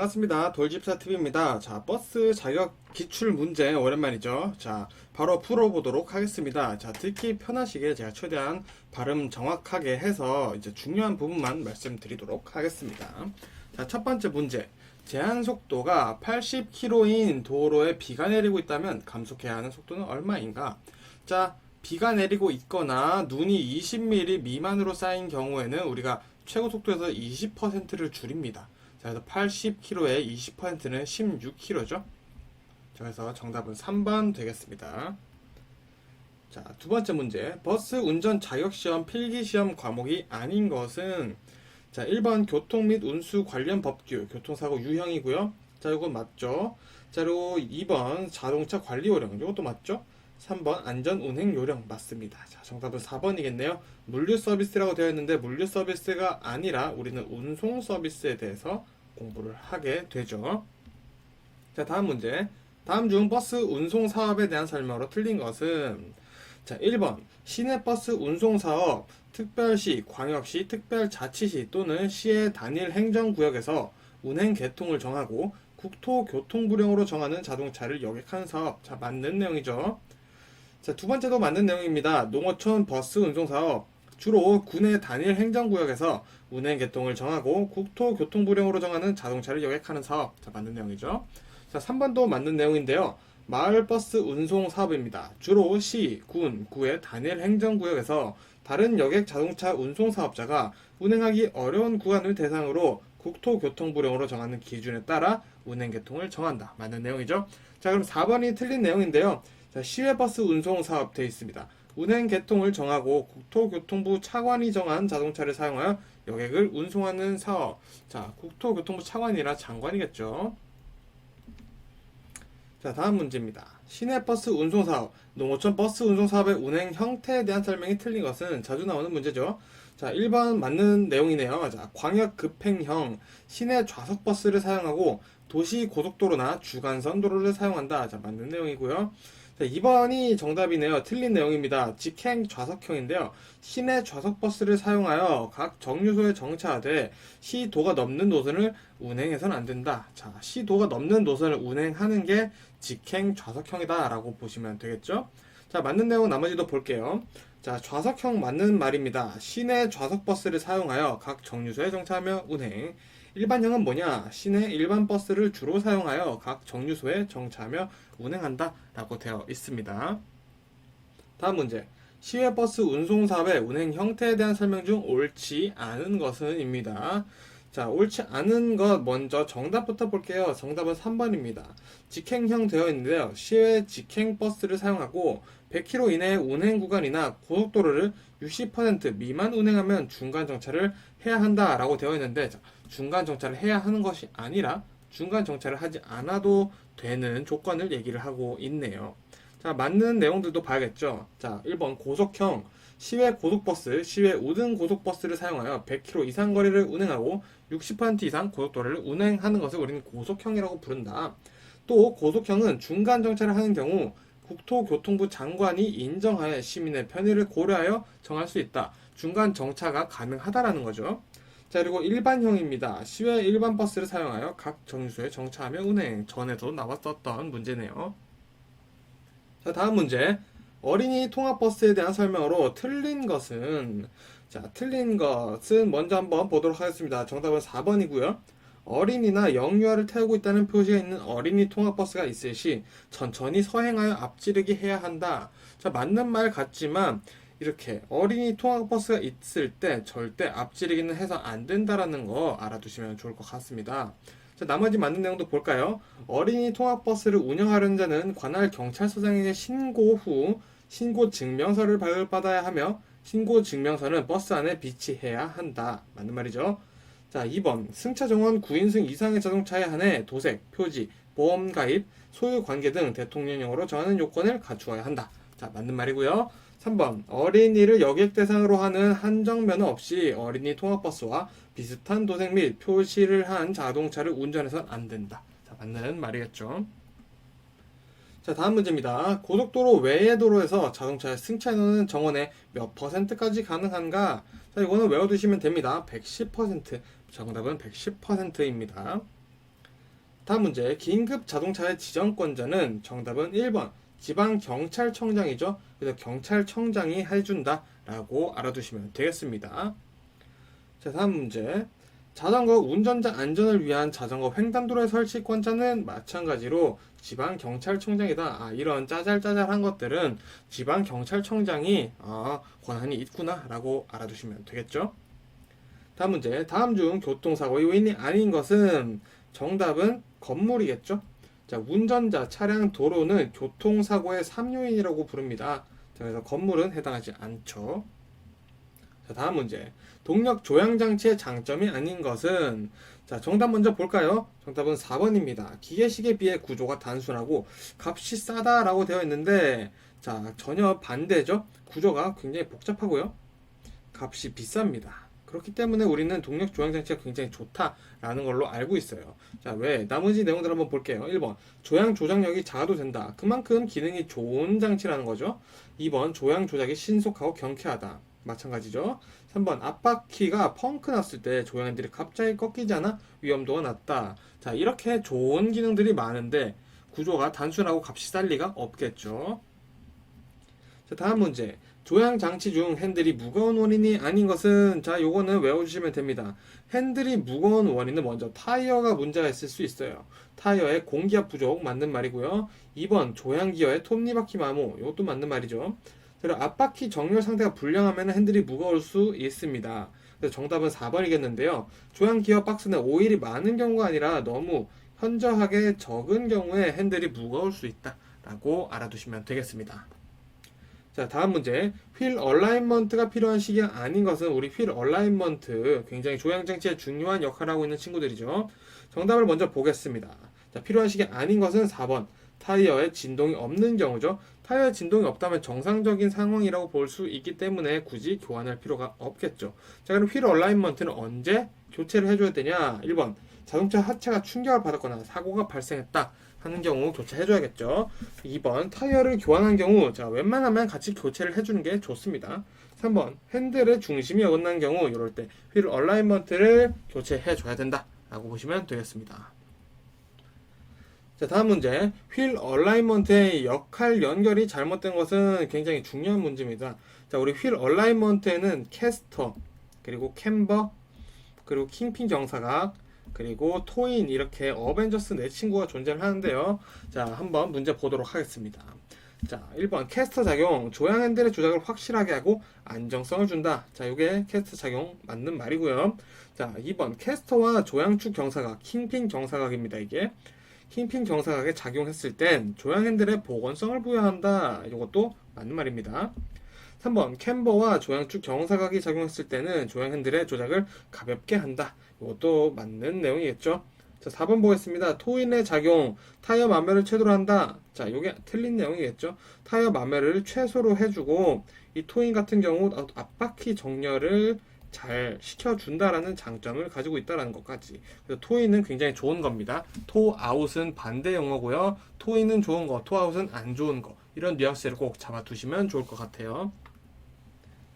반갑습니다. 돌집사TV입니다. 자, 버스 자격 기출 문제 오랜만이죠. 자, 바로 풀어보도록 하겠습니다. 자, 듣기 편하시게 제가 최대한 발음 정확하게 해서 이제 중요한 부분만 말씀드리도록 하겠습니다. 자, 첫 번째 문제. 제한 속도가 80km인 도로에 비가 내리고 있다면 감속해야 하는 속도는 얼마인가? 자, 비가 내리고 있거나 눈이 20mm 미만으로 쌓인 경우에는 우리가 최고 속도에서 20%를 줄입니다. 자, 그래서 80km의 20%는 16km죠. 자, 그래서 정답은 3번 되겠습니다. 자, 두 번째 문제. 버스 운전 자격시험 필기시험 과목이 아닌 것은 자, 1번 교통 및 운수 관련 법규, 교통사고 유형이고요. 자, 이건 맞죠. 자, 그리고 2번 자동차 관리 요령, 이것도 맞죠. 3번 안전 운행 요령 맞습니다. 자, 정답은 4번이겠네요. 물류 서비스라고 되어 있는데 물류 서비스가 아니라 우리는 운송 서비스에 대해서 공부를 하게 되죠. 자, 다음 문제. 다음 중 버스 운송 사업에 대한 설명으로 틀린 것은 자, 1번 시내버스 운송 사업 특별시, 광역시, 특별자치시 또는 시의 단일 행정구역에서 운행 계통을 정하고 국토교통부령으로 정하는 자동차를 여객하는 사업. 자, 맞는 내용이죠. 자, 두 번째도 맞는 내용입니다. 농어촌 버스 운송 사업. 주로 군의 단일 행정구역에서 운행 계통을 정하고 국토교통부령으로 정하는 자동차를 여객하는 사업. 자, 맞는 내용이죠. 자, 3번도 맞는 내용인데요. 마을버스 운송 사업입니다. 주로 시, 군, 구의 단일 행정구역에서 다른 여객 자동차 운송 사업자가 운행하기 어려운 구간을 대상으로 국토교통부령으로 정하는 기준에 따라 운행 계통을 정한다. 맞는 내용이죠. 자, 그럼 4번이 틀린 내용인데요. 자, 시외버스 운송 사업 되어 있습니다. 운행 계통을 정하고 국토교통부 차관이 정한 자동차를 사용하여 여객을 운송하는 사업. 자, 국토교통부 차관이라 장관이겠죠. 자, 다음 문제입니다. 시내버스 운송사업, 농어촌 버스 운송사업의 운행 형태에 대한 설명이 틀린 것은 자주 나오는 문제죠. 자, 1번 맞는 내용이네요. 자, 광역 급행형 시내 좌석버스를 사용하고 도시 고속도로나 주간선 도로를 사용한다. 자, 맞는 내용이고요. 자, 2번이 정답이네요. 틀린 내용입니다. 직행 좌석형인데요. 시내 좌석버스를 사용하여 각 정류소에 정차하되 시도가 넘는 노선을 운행해서는 안 된다. 자, 시도가 넘는 노선을 운행하는 게 직행 좌석형이다 라고 보시면 되겠죠. 자, 맞는 내용 나머지도 볼게요. 자, 좌석형 맞는 말입니다. 시내 좌석버스를 사용하여 각 정류소에 정차하며 운행. 일반형은 뭐냐? 시내 일반 버스를 주로 사용하여 각 정류소에 정차하며 운행한다 라고 되어 있습니다. 다음 문제. 시외버스 운송사업의 운행 형태에 대한 설명 중 옳지 않은 것은 입니다. 자, 옳지 않은 것 먼저 정답부터 볼게요. 정답은 3번입니다. 직행형 되어 있는데요. 시외 직행버스를 사용하고 100km 이내의 운행 구간이나 고속도로를 60% 미만 운행하면 중간 정차를 해야 한다 라고 되어 있는데 자, 중간 정차를 해야 하는 것이 아니라 중간 정차를 하지 않아도 되는 조건을 얘기를 하고 있네요. 자, 맞는 내용들도 봐야겠죠. 자, 1번 고속형 시외 고속버스, 시외 우등 고속버스를 사용하여 100km 이상 거리를 운행하고 60% 이상 고속도로를 운행하는 것을 우리는 고속형이라고 부른다. 또 고속형은 중간 정차를 하는 경우 국토교통부 장관이 인정하여 시민의 편의를 고려하여 정할 수 있다. 중간 정차가 가능하다라는 거죠. 자, 그리고 일반형입니다. 시외 일반 버스를 사용하여 각 정류소에 정차하며 운행. 전에도 나왔었던 문제네요. 자, 다음 문제. 어린이 통합버스에 대한 설명으로 틀린 것은 자, 틀린 것은 먼저 한번 보도록 하겠습니다. 정답은 4번이고요. 어린이나 영유아를 태우고 있다는 표시가 있는 어린이 통합버스가 있을 시 천천히 서행하여 앞지르기 해야 한다. 자, 맞는 말 같지만 이렇게 어린이 통학버스가 있을 때 절대 앞지르기는 해서 안 된다라는 거 알아두시면 좋을 것 같습니다. 자, 나머지 맞는 내용도 볼까요? 어린이 통학버스를 운영하려는 자는 관할 경찰서장에게 신고 후 신고 증명서를 발급받아야 하며 신고 증명서는 버스 안에 비치해야 한다. 맞는 말이죠. 자, 2번 승차 정원 9인승 이상의 자동차에 한해 도색, 표지, 보험 가입, 소유 관계 등 대통령령으로 정하는 요건을 갖추어야 한다. 자, 맞는 말이고요. 3번 어린이를 여객 대상으로 하는 한정면허 없이 어린이 통학버스와 비슷한 도색 및 표시를 한 자동차를 운전해서는 안 된다. 자, 맞는 말이겠죠. 자, 다음 문제입니다. 고속도로 외의 도로에서 자동차의 승차인원은 정원의 몇 %까지 가능한가? 자, 이거는 외워두시면 됩니다. 110%. 정답은 110%입니다. 다음 문제. 긴급 자동차의 지정권자는 정답은 1번 지방경찰청장이죠. 그래서 경찰청장이 해준다 라고 알아두시면 되겠습니다. 자, 다음 문제. 자전거 운전자 안전을 위한 자전거 횡단도로의 설치권자는 마찬가지로 지방경찰청장이다. 이런 짜잘짜잘한 것들은 지방경찰청장이 권한이 있구나 라고 알아두시면 되겠죠. 다음 문제. 다음 중 교통사고의 요인이 아닌 것은 정답은 건물이겠죠. 자, 운전자, 차량, 도로는 교통사고의 3요인이라고 부릅니다. 자, 그래서 건물은 해당하지 않죠. 자, 다음 문제. 동력 조향장치의 장점이 아닌 것은 자, 정답 먼저 볼까요? 정답은 4번입니다. 기계식에 비해 구조가 단순하고 값이 싸다라고 되어 있는데 자, 전혀 반대죠. 구조가 굉장히 복잡하고요. 값이 비쌉니다. 그렇기 때문에 우리는 동력 조향 장치가 굉장히 좋다라는 걸로 알고 있어요. 자, 왜? 나머지 내용들 한번 볼게요. 1번, 조향 조작력이 작아도 된다. 그만큼 기능이 좋은 장치라는 거죠. 2번, 조향 조작이 신속하고 경쾌하다. 마찬가지죠. 3번, 앞바퀴가 펑크 났을 때 조향들이 갑자기 꺾이지 않아 위험도가 낮다. 자, 이렇게 좋은 기능들이 많은데 구조가 단순하고 값이 쌀 리가 없겠죠. 자, 다음 문제. 조향 장치 중 핸들이 무거운 원인이 아닌 것은 자, 요거는 외워주시면 됩니다. 핸들이 무거운 원인은 먼저 타이어가 문제가 있을 수 있어요. 타이어의 공기압 부족 맞는 말이고요. 2번 조향 기어의 톱니바퀴 마모 이것도 맞는 말이죠. 그리고 앞바퀴 정렬 상태가 불량하면 핸들이 무거울 수 있습니다. 그래서 정답은 4번이겠는데요. 조향 기어 박스는 오일이 많은 경우가 아니라 너무 현저하게 적은 경우에 핸들이 무거울 수 있다 라고 알아두시면 되겠습니다. 자, 다음 문제. 휠 얼라인먼트가 필요한 시기가 아닌 것은 우리 휠 얼라인먼트 굉장히 조향장치에 중요한 역할을 하고 있는 친구들이죠. 정답을 먼저 보겠습니다. 자, 필요한 시기 아닌 것은 4번 타이어에 진동이 없는 경우죠. 타이어에 진동이 없다면 정상적인 상황이라고 볼 수 있기 때문에 굳이 교환할 필요가 없겠죠. 자, 그럼 휠 얼라인먼트는 언제 교체를 해줘야 되냐? 1번 자동차 하체가 충격을 받았거나 사고가 발생했다 하는 경우 교체해줘야겠죠. 2번 타이어를 교환한 경우 자, 웬만하면 같이 교체를 해주는 게 좋습니다. 3번 핸들의 중심이 어긋난 경우 이럴 때 휠 얼라인먼트를 교체해줘야 된다 라고 보시면 되겠습니다. 자, 다음 문제. 휠 얼라인먼트의 역할 연결이 잘못된 것은 굉장히 중요한 문제입니다. 자, 우리 휠 얼라인먼트에는 캐스터, 그리고 캠버, 그리고 킹핀 경사각, 그리고 토인 이렇게 어벤져스 네 친구가 존재를 하는데요. 자, 한번 문제 보도록 하겠습니다. 자, 1번 캐스터 작용, 조향 핸들의 조작을 확실하게 하고 안정성을 준다. 자, 이게 캐스터 작용 맞는 말이고요. 자, 2번 캐스터와 조향축 경사각, 킹핀 경사각입니다. 이게 킹핀 경사각에 작용했을 땐 조향 핸들의 보건성을 부여한다. 이것도 맞는 말입니다. 3번 캠버와 조향축 경사각이 작용했을 때는 조향 핸들의 조작을 가볍게 한다. 이것도 맞는 내용이겠죠. 자, 4번 보겠습니다. 토인의 작용, 타이어 만매를 최소로 한다. 자, 이게 틀린 내용이겠죠. 타이어 만매를 최소로 해주고 이 토인 같은 경우 앞바퀴 정렬을 잘 시켜준다라는 장점을 가지고 있다라는 것까지. 그래서 토인은 굉장히 좋은 겁니다. 토아웃은 반대 용어고요. 토인은 좋은 거, 토아웃은 안 좋은 거. 이런 뉘앙스를 꼭 잡아두시면 좋을 것 같아요.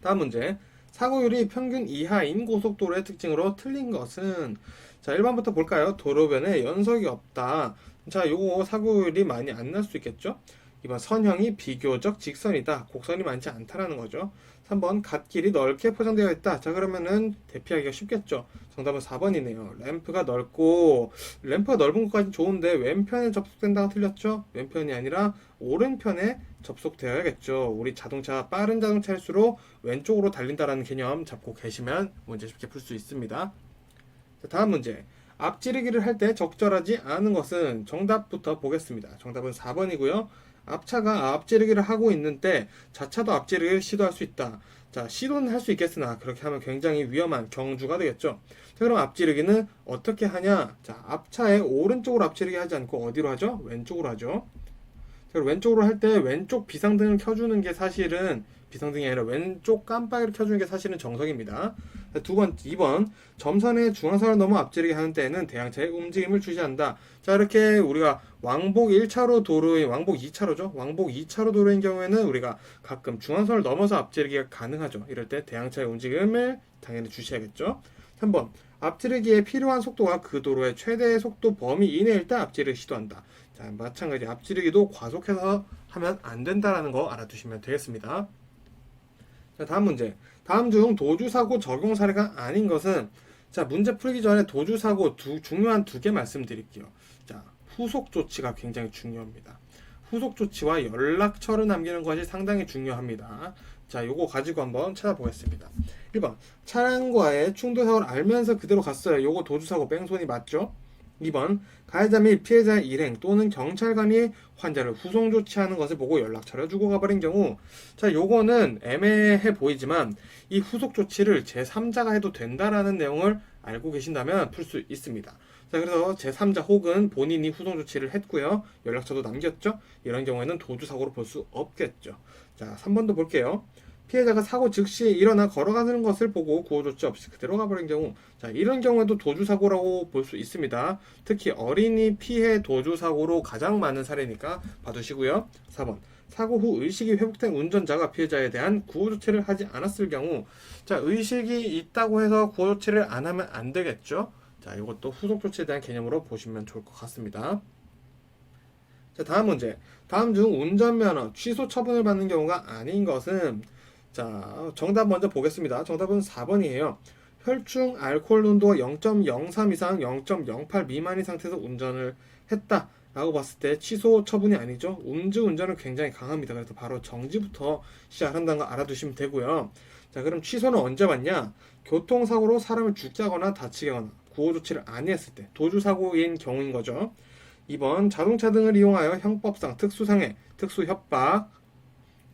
다음 문제. 사고율이 평균 이하인 고속도로의 특징으로 틀린 것은 자, 1번부터 볼까요? 도로변에 연석이 없다. 자, 요거 사고율이 많이 안 날 수 있겠죠? 2번 선형이 비교적 직선이다. 곡선이 많지 않다라는 거죠. 3번 갓길이 넓게 포장되어 있다. 자, 그러면은 대피하기가 쉽겠죠. 정답은 4번이네요. 램프가 넓고 램프가 넓은 것까지 좋은데 왼편에 접속된다가 틀렸죠? 왼편이 아니라 오른편에 접속되어야겠죠. 우리 자동차 빠른 자동차일수록 왼쪽으로 달린다라는 개념 잡고 계시면 문제 쉽게 풀 수 있습니다. 자, 다음 문제. 앞지르기를 할 때 적절하지 않은 것은 정답부터 보겠습니다. 정답은 4번이고요. 앞차가 앞지르기를 하고 있는 때 자차도 앞지르기를 시도할 수 있다. 자, 시도는 할 수 있겠으나 그렇게 하면 굉장히 위험한 경주가 되겠죠. 자, 그럼 앞지르기는 어떻게 하냐? 자, 앞차의 오른쪽으로 앞지르기 하지 않고 어디로 하죠? 왼쪽으로 하죠. 자, 왼쪽으로 할 때 왼쪽 비상등을 켜주는 게 사실은 비상등이 아니라 왼쪽 깜빡이를 켜주는 게 사실은 정석입니다. 두 번, 2번 점선의 중앙선을 넘어 앞지르기 하는 때에는 대항차에 움직임을 주시한다. 자, 이렇게 우리가 왕복 1차로 도로인 왕복 2차로죠. 왕복 2차로 도로인 경우에는 우리가 가끔 중앙선을 넘어서 앞지르기가 가능하죠. 이럴 때 대항차의 움직임을 당연히 주셔야겠죠. 3번 앞지르기에 필요한 속도가 그 도로의 최대 속도 범위 이내일 때 앞지르기 시도한다. 자, 마찬가지 앞지르기도 과속해서 하면 안 된다라는 거 알아두시면 되겠습니다. 자, 다음 문제. 다음 중 도주사고 적용 사례가 아닌 것은, 자, 문제 풀기 전에 도주사고 중요한 두 개 말씀드릴게요. 자, 후속 조치가 굉장히 중요합니다. 후속 조치와 연락처를 남기는 것이 상당히 중요합니다. 자, 요거 가지고 한번 찾아보겠습니다. 1번, 차량과의 충돌사고를 알면서 그대로 갔어요. 요거 도주사고 뺑소니 맞죠? 2번, 가해자 및 피해자의 일행 또는 경찰관이 환자를 후송 조치하는 것을 보고 연락처를 주고 가버린 경우, 자, 요거는 애매해 보이지만 이 후속 조치를 제3자가 해도 된다라는 내용을 알고 계신다면 풀 수 있습니다. 자, 그래서 제3자 혹은 본인이 후송 조치를 했고요, 연락처도 남겼죠. 이런 경우에는 도주사고로 볼 수 없겠죠. 자, 3번도 볼게요. 피해자가 사고 즉시 일어나 걸어가는 것을 보고 구호 조치 없이 그대로 가버린 경우, 자, 이런 경우에도 도주사고라고 볼 수 있습니다. 특히 어린이 피해 도주사고로 가장 많은 사례니까 봐두시고요. 4번, 사고 후 의식이 회복된 운전자가 피해자에 대한 구호 조치를 하지 않았을 경우, 자, 의식이 있다고 해서 구호 조치를 안 하면 안 되겠죠. 자, 이것도 후속 조치에 대한 개념으로 보시면 좋을 것 같습니다. 자, 다음 문제. 다음 중 운전면허 취소 처분을 받는 경우가 아닌 것은, 자, 정답 먼저 보겠습니다. 정답은 4번이에요. 혈중 알코올 농도가 0.03 이상 0.08 미만인 상태에서 운전을 했다 라고 봤을 때 취소 처분이 아니죠. 음주운전은 굉장히 강합니다. 그래서 바로 정지부터 시작한다는 거 알아두시면 되고요. 자, 그럼 취소는 언제 받냐? 교통사고로 사람을 죽게 하거나 다치게 하거나 구호 조치를 안 했을 때, 도주사고인 경우인 거죠. 2번, 자동차 등을 이용하여 형법상 특수상해, 특수협박,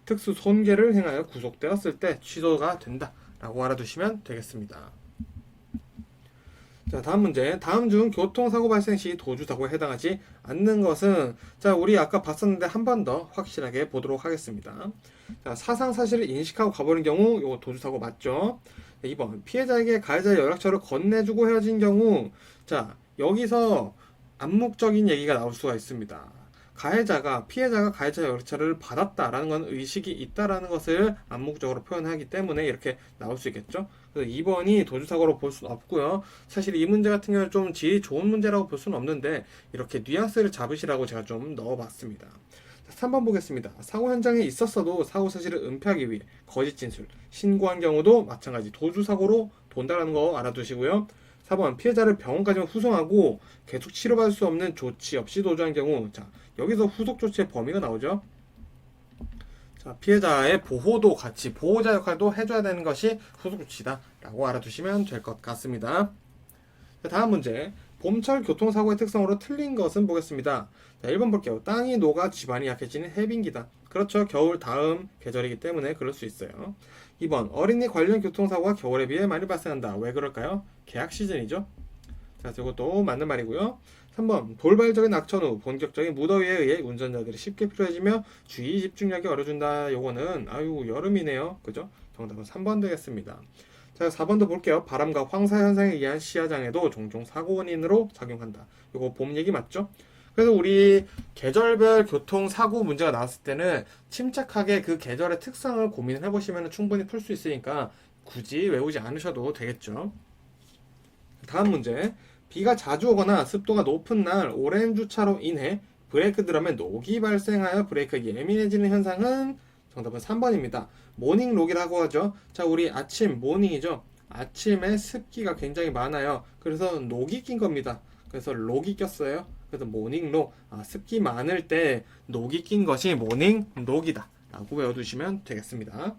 특수손괴를 행하여 구속되었을 때 취소가 된다 라고 알아두시면 되겠습니다. 자, 다음 문제. 다음 중 교통사고 발생 시 도주사고에 해당하지 않는 것은, 자, 우리 아까 봤었는데 한 번 더 확실하게 보도록 하겠습니다. 자, 사상 사실을 인식하고 가버린 경우 이거 도주사고 맞죠? 2번, 피해자에게 가해자의 연락처를 건네주고 헤어진 경우, 자, 여기서 암묵적인 얘기가 나올 수가 있습니다. 피해자가 가해자의 연락처를 받았다라는 건 의식이 있다라는 것을 암묵적으로 표현하기 때문에 이렇게 나올 수 있겠죠. 그래서 2번이 도주사고로 볼 수는 없고요. 사실 이 문제 같은 경우는 좀 질이 좋은 문제라고 볼 수는 없는데 이렇게 뉘앙스를 잡으시라고 제가 좀 넣어봤습니다. 3번 보겠습니다. 사고 현장에 있었어도 사고 사실을 은폐하기 위해 거짓 진술, 신고한 경우도 마찬가지 도주사고로 본다라는 거 알아두시고요. 4번, 피해자를 병원까지 후송하고 계속 치료받을 수 없는 조치 없이 도주한 경우, 자, 여기서 후속 조치의 범위가 나오죠. 자, 피해자의 보호도 같이 보호자 역할도 해줘야 되는 것이 후속 조치다 라고 알아두시면 될 것 같습니다. 자, 다음 문제. 봄철 교통사고의 특성으로 틀린 것은 보겠습니다. 자, 1번 볼게요. 땅이 녹아 지반이 약해지는 해빙기다. 그렇죠. 겨울 다음 계절이기 때문에 그럴 수 있어요. 2번, 어린이 관련 교통사고가 겨울에 비해 많이 발생한다. 왜 그럴까요? 개학 시즌이죠. 자, 이것도 맞는 말이고요. 3번, 돌발적인 악천 후 본격적인 무더위에 의해 운전자들이 쉽게 피로해지며 주의 집중력이 어려진다. 요거는 아유 여름이네요. 그죠? 정답은 3번 되겠습니다. 자, 4번도 볼게요. 바람과 황사 현상에 의한 시야장애도 종종 사고 원인으로 작용한다. 요거 봄 얘기 맞죠? 그래서 우리 계절별 교통사고 문제가 나왔을 때는 침착하게 그 계절의 특성을 고민을 해보시면 충분히 풀 수 있으니까 굳이 외우지 않으셔도 되겠죠. 다음 문제. 비가 자주 오거나 습도가 높은 날 오랜 주차로 인해 브레이크 드럼에 녹이 발생하여 브레이크가 예민해지는 현상은, 정답은 3번입니다. 모닝록이라고 하죠. 자, 우리 아침 모닝이죠. 아침에 습기가 굉장히 많아요. 그래서 녹이 낀 겁니다. 그래서 록이 꼈어요. 그래서 모닝록, 습기 많을 때 녹이 낀 것이 모닝록이다 라고 외워두시면 되겠습니다.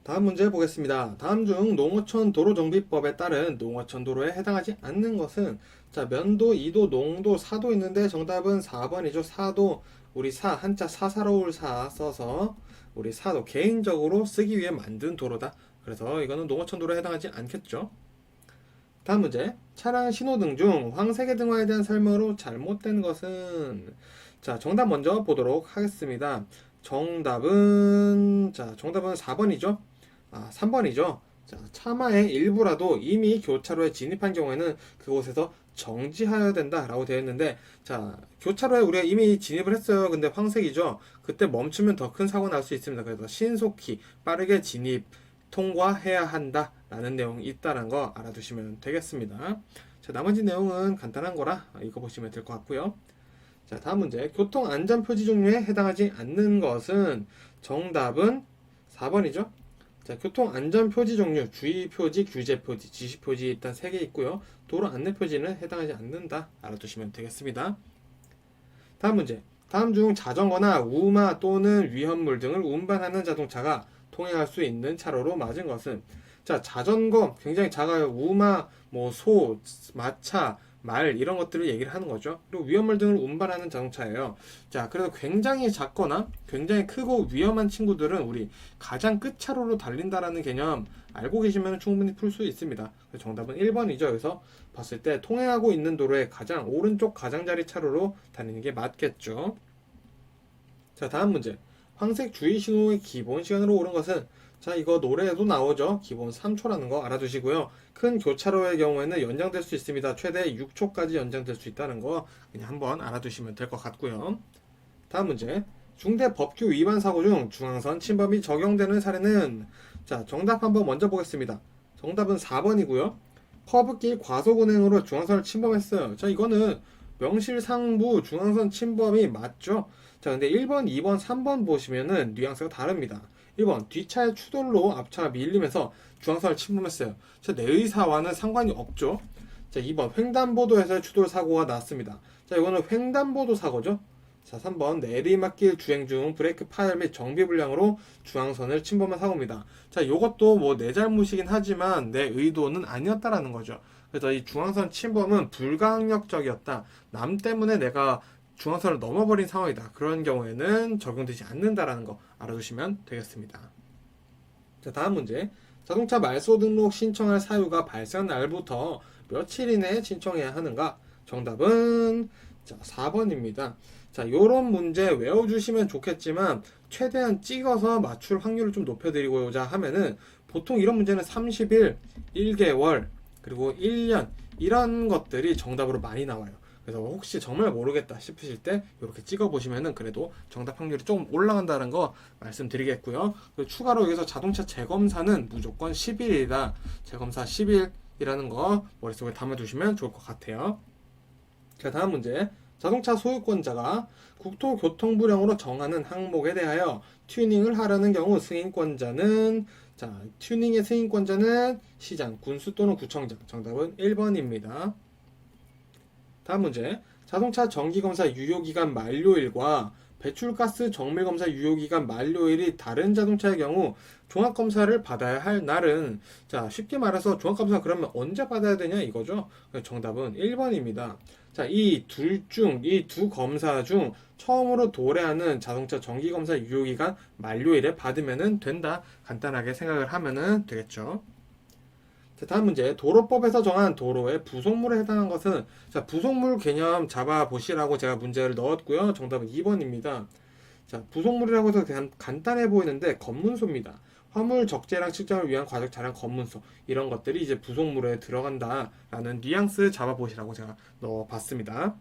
다음 문제 보겠습니다. 다음 중 농어촌 도로정비법에 따른 농어촌 도로에 해당하지 않는 것은, 자, 면도, 이도, 농도, 사도 있는데 정답은 4번이죠. 사도, 우리 한자 사사로울 써서 우리 사도 개인적으로 쓰기 위해 만든 도로다. 그래서 이거는 농어촌 도로에 해당하지 않겠죠. 다음 문제. 차량 신호등 중 황색의 등화에 대한 설명으로 잘못된 것은, 자, 정답 먼저 보도록 하겠습니다. 정답은 4번이죠. 3번이죠. 자, 차마의 일부라도 이미 교차로에 진입한 경우에는 그곳에서 정지하여야 된다라고 되어 있는데, 자, 교차로에 우리가 이미 진입을 했어요. 근데 황색이죠. 그때 멈추면 더 큰 사고 날 수 있습니다. 그래서 신속히 빠르게 진입, 통과해야 한다라는 내용이 있다는 거 알아두시면 되겠습니다. 자, 나머지 내용은 간단한 거라 읽어보시면 될 것 같고요. 자, 다음 문제. 교통안전표지 종류에 해당하지 않는 것은 정답은 4번이죠. 자, 교통안전표지 종류, 주의표지, 규제표지, 지시표지 일단 3개 있고요. 도로 안내표지는 해당하지 않는다. 알아두시면 되겠습니다. 다음 문제. 다음 중 자전거나 우마 또는 위험물 등을 운반하는 자동차가 통행할 수 있는 차로로 맞은 것은? 자, 자전거 굉장히 작아요. 우마, 소, 마차, 말 이런 것들을 얘기를 하는 거죠. 그리고 위험물 등을 운반하는 자동차예요. 자, 그래서 굉장히 작거나 굉장히 크고 위험한 친구들은 우리 가장 끝차로로 달린다라는 개념 알고 계시면 충분히 풀 수 있습니다. 정답은 1번이죠. 그래서 봤을 때 통행하고 있는 도로의 가장 오른쪽 가장자리 차로로 다니는 게 맞겠죠. 자, 다음 문제. 황색 주의 신호의 기본 시간으로 오른 것은? 자, 이거 노래에도 나오죠. 기본 3초라는 거 알아두시고요. 큰 교차로의 경우에는 연장될 수 있습니다. 최대 6초까지 연장될 수 있다는 거 그냥 한번 알아두시면 될 것 같고요. 다음 문제. 중대 법규 위반 사고 중 중앙선 침범이 적용되는 사례는? 자, 정답 한번 먼저 보겠습니다. 정답은 4번이고요. 커브길 과속 운행으로 중앙선을 침범했어요. 자, 이거는 명실상부 중앙선 침범이 맞죠? 자, 근데 1번, 2번, 3번 보시면은 뉘앙스가 다릅니다. 1번, 뒷차의 추돌로 앞차가 밀리면서 중앙선을 침범했어요. 자, 내 의사와는 상관이 없죠. 자, 2번, 횡단보도에서 추돌 사고가 났습니다. 자, 이거는 횡단보도 사고죠. 자, 3번, 내리막길 주행 중 브레이크 파열 및 정비 불량으로 중앙선을 침범한 사고입니다. 자, 이것도 내 잘못이긴 하지만 내 의도는 아니었다라는 거죠. 그래서 이 중앙선 침범은 불가항력적이었다. 남 때문에 내가 중앙선을 넘어버린 상황이다. 그런 경우에는 적용되지 않는다라는 거 알아두시면 되겠습니다. 자, 다음 문제. 자동차 말소 등록 신청할 사유가 발생한 날부터 며칠 이내에 신청해야 하는가? 정답은 4번입니다. 자, 요런 문제 외워주시면 좋겠지만 최대한 찍어서 맞출 확률을 좀 높여드리고자 하면은 보통 이런 문제는 30일, 1개월, 그리고 1년 이런 것들이 정답으로 많이 나와요. 그래서 혹시 정말 모르겠다 싶으실 때 이렇게 찍어보시면은 그래도 정답 확률이 조금 올라간다는 거 말씀드리겠고요. 그리고 추가로 여기서 자동차 재검사는 무조건 10일이다. 재검사 10일이라는 거 머릿속에 담아두시면 좋을 것 같아요. 자, 다음 문제. 자동차 소유권자가 국토교통부령으로 정하는 항목에 대하여 튜닝을 하려는 경우 승인권자는? 자, 튜닝의 승인권자는 시장, 군수 또는 구청장. 정답은 1번입니다. 다음 문제. 자동차 정기검사 유효기간 만료일과 배출가스 정밀검사 유효기간 만료일이 다른 자동차의 경우 종합검사를 받아야 할 날은? 자, 쉽게 말해서 종합검사 그러면 언제 받아야 되냐 이거죠. 정답은 1번입니다. 자, 이 두 검사 중 처음으로 도래하는 자동차 정기검사 유효기간 만료일에 받으면 된다. 간단하게 생각을 하면 되겠죠. 자, 다음 문제. 도로법에서 정한 도로의 부속물에 해당한 것은? 자, 부속물 개념 잡아보시라고 제가 문제를 넣었고요. 정답은 2번입니다. 자, 부속물이라고 해서 그냥 간단해 보이는데 검문소입니다. 화물 적재량 측정을 위한 과적 차량 검문소 이런 것들이 이제 부속물에 들어간다라는 뉘앙스 잡아보시라고 제가 넣어봤습니다.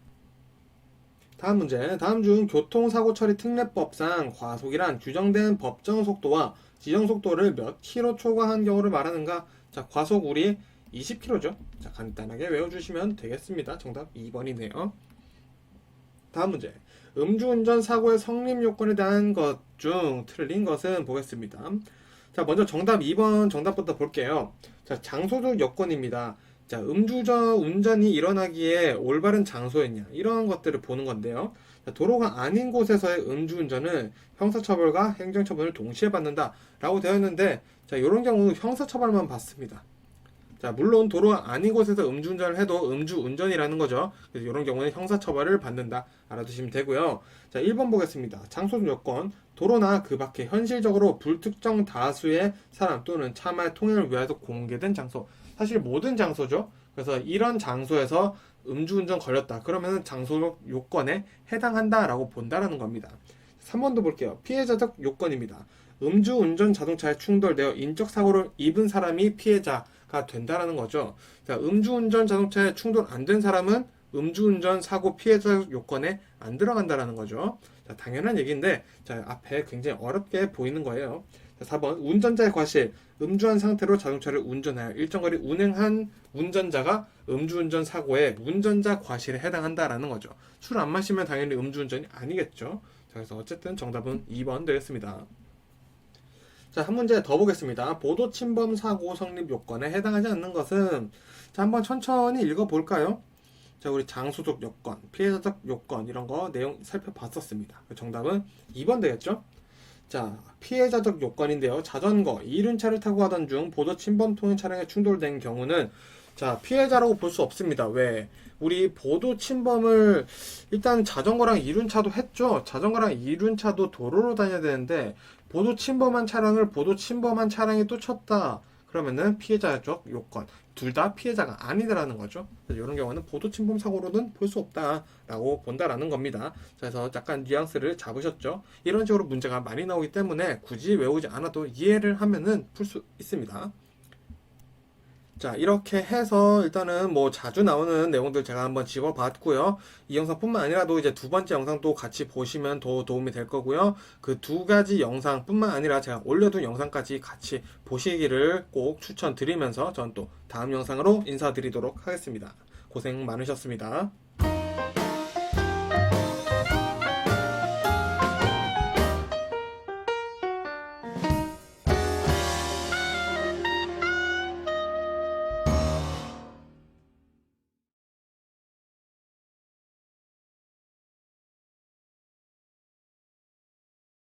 다음 문제. 다음 중 교통사고 처리 특례법상 과속이란 규정된 법정 속도와 지정 속도를 몇 킬로 초과한 경우를 말하는가? 자, 과속 우리 20km죠. 자, 간단하게 외워주시면 되겠습니다. 정답 2번이네요. 다음 문제. 음주운전 사고의 성립 요건에 대한 것 중 틀린 것은? 보겠습니다. 자, 먼저 정답 2번 정답부터 볼게요. 자, 장소적 여건입니다. 자, 음주운전이 일어나기에 올바른 장소였냐 이런 것들을 보는 건데요. 자, 도로가 아닌 곳에서의 음주운전은 형사처벌과 행정처벌을 동시에 받는다 라고 되어 있는데, 자, 이런 경우 형사처벌만 받습니다. 자, 물론 도로가 아닌 곳에서 음주운전을 해도 음주운전이라는 거죠. 그래서 이런 경우는 형사처벌을 받는다 알아두시면 되고요. 자, 1번 보겠습니다. 장소적 요건. 도로나 그 밖에 현실적으로 불특정 다수의 사람 또는 차마의 통행을 위하여 공개된 장소. 사실 모든 장소죠. 그래서 이런 장소에서 음주운전 걸렸다. 그러면 장소적 요건에 해당한다라고 본다라는 겁니다. 3번도 볼게요. 피해자적 요건입니다. 음주운전 자동차에 충돌되어 인적사고를 입은 사람이 피해자가 된다라는 거죠. 자, 음주운전 자동차에 충돌 안 된 사람은 음주운전 사고 피해자 요건에 안 들어간다라는 거죠. 자, 당연한 얘기인데, 자, 앞에 굉장히 어렵게 보이는 거예요. 자, 4번 운전자의 과실, 음주한 상태로 자동차를 운전하여 일정 거리 운행한 운전자가 음주운전 사고에 운전자 과실에 해당한다라는 거죠. 술 안 마시면 당연히 음주운전이 아니겠죠. 자, 그래서 어쨌든 정답은 2번 되겠습니다. 자, 한 문제 더 보겠습니다. 보도 침범 사고 성립 요건에 해당하지 않는 것은, 자, 한번 천천히 읽어볼까요? 자, 우리 장소적 요건, 피해자적 요건 이런 거 내용 살펴봤었습니다. 정답은 2번 되겠죠? 자, 피해자적 요건인데요. 자전거, 이륜차를 타고 가던 중 보도 침범 통행 차량에 충돌된 경우는, 자, 피해자라고 볼 수 없습니다. 왜? 우리 보도 침범을 일단 자전거랑 이륜차도 했죠. 자전거랑 이륜차도 도로로 다녀야 되는데 보도 침범한 차량을 보도 침범한 차량이 또 쳤다. 그러면은 피해자적 요건 둘 다 피해자가 아니다라는 거죠. 이런 경우는 보도 침범 사고로는 볼 수 없다라고 본다라는 겁니다. 그래서 약간 뉘앙스를 잡으셨죠. 이런 식으로 문제가 많이 나오기 때문에 굳이 외우지 않아도 이해를 하면은 풀 수 있습니다. 자, 이렇게 해서 일단은 뭐 자주 나오는 내용들 제가 한번 집어봤고요. 이 영상뿐만 아니라도 이제 두 번째 영상도 같이 보시면 더 도움이 될 거고요. 그 두 가지 영상뿐만 아니라 제가 올려둔 영상까지 같이 보시기를 꼭 추천드리면서 전 또 다음 영상으로 인사드리도록 하겠습니다. 고생 많으셨습니다.